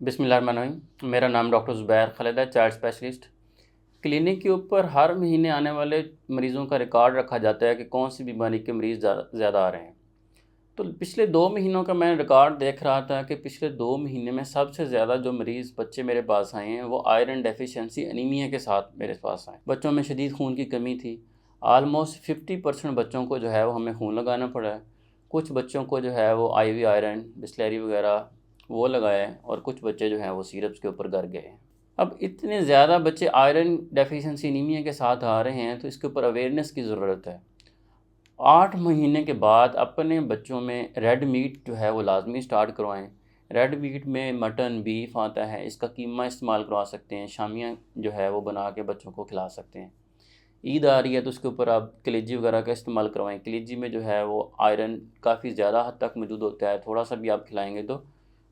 बिस्मिल्लाहिर्रहमानिर्रहीम। मेरा नाम डॉक्टर ज़ुबैर खालिद है, चाइल्ड स्पेशलिस्ट। क्लिनिक के ऊपर हर महीने आने वाले मरीज़ों का रिकॉर्ड रखा जाता है कि कौन सी बीमारी के मरीज़ ज़्यादा आ रहे हैं। तो पिछले 2 महीनों का मैं रिकॉर्ड देख रहा था कि पिछले 2 महीने में सबसे ज़्यादा जो मरीज़ बच्चे मेरे पास आए हैं वो आयरन डेफिशिएंसी एनीमिया के साथ मेरे पास आए। बच्चों में शदीद खून की कमी थी। ऑलमोस्ट 50% बच्चों को जो है वो हमें खून लगाना पड़ा है। कुछ बच्चों को जो है वो आईवी आयरन, बिसलेरी वगैरह वो लगाया है और कुछ बच्चे जो हैं वो सिरप्स के ऊपर गर गए हैं। अब इतने ज़्यादा बच्चे आयरन डेफिशिएंसी एनीमिया के साथ आ रहे हैं तो इसके ऊपर अवेयरनेस की ज़रूरत है। 8 महीने के बाद अपने बच्चों में रेड मीट जो है वो लाजमी स्टार्ट करवाएं। रेड मीट में मटन, बीफ आता है, इसका कीमा इस्तेमाल करवा सकते हैं। शामियाँ जो है वो बना के बच्चों को खिला सकते हैं। ईद आ रही है तो उसके ऊपर आप कलेजी वगैरह का इस्तेमाल करवाएं। कलेजी में जो है वो आयरन काफ़ी ज़्यादा हद तक मौजूद होता है। थोड़ा सा भी आप खिलाएंगे तो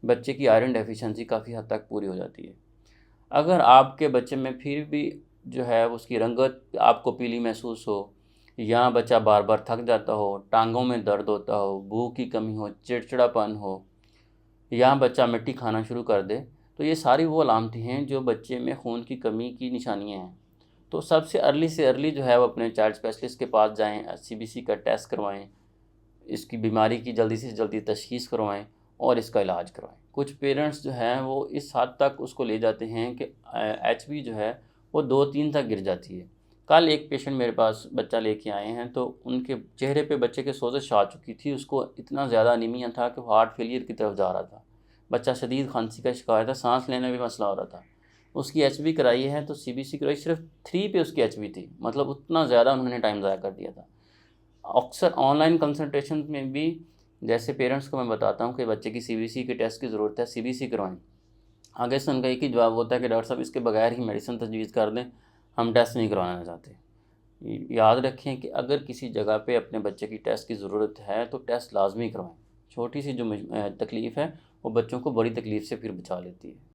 बच्चे की आयरन डेफिशिएंसी काफ़ी हद तक पूरी हो जाती है। अगर आपके बच्चे में फिर भी जो है उसकी रंगत आपको पीली महसूस हो, या बच्चा बार बार थक जाता हो, टांगों में दर्द होता हो, भूख की कमी हो, चिड़चिड़ापन हो, या बच्चा मिट्टी खाना शुरू कर दे, तो ये सारी वो अलामतें हैं जो बच्चे में खून की कमी की निशानियाँ हैं। तो सबसे अर्ली से अर्ली जो है वो अपने चाइल्ड स्पेशलिस्ट के पास जाएँ, सीबीसी का टेस्ट करवाएँ, इसकी बीमारी की जल्दी से जल्दी तशख़ीस करवाएँ और इसका इलाज करवाएँ। कुछ पेरेंट्स जो हैं वो इस हद तक उसको ले जाते हैं कि एचबी जो है वो 2-3 तक गिर जाती है। कल एक पेशेंट मेरे पास बच्चा लेके आए हैं तो उनके चेहरे पे बच्चे के सोज़श आ चुकी थी। उसको इतना ज़्यादा अनीमिया था कि वो हार्ट फेलियर की तरफ जा रहा था। बच्चा शदीद खांसी का शिकार था, सांस लेने में मसला हो रहा था। उसकी एचबी कराई है तो सीबीसी कराई, सिर्फ 3 पे उसकी एचबी थी। मतलब उतना ज़्यादा उन्होंने टाइम ज़ाया कर दिया था। अक्सर ऑनलाइन कंसल्टेशन में भी जैसे पेरेंट्स को मैं बताता हूँ कि बच्चे की सीबीसी के टेस्ट की ज़रूरत है, सीबीसी करवाएं। आगे से उनका एक ही जवाब होता है कि डॉक्टर साहब इसके बगैर ही मेडिसिन तजवीज़ कर दें, हम टेस्ट नहीं करवाना चाहते। याद रखें कि अगर किसी जगह पे अपने बच्चे की टेस्ट की ज़रूरत है तो टेस्ट लाजमी करवाएं। छोटी सी जो तकलीफ़ है वो बच्चों को बड़ी तकलीफ़ से फिर बचा लेती है।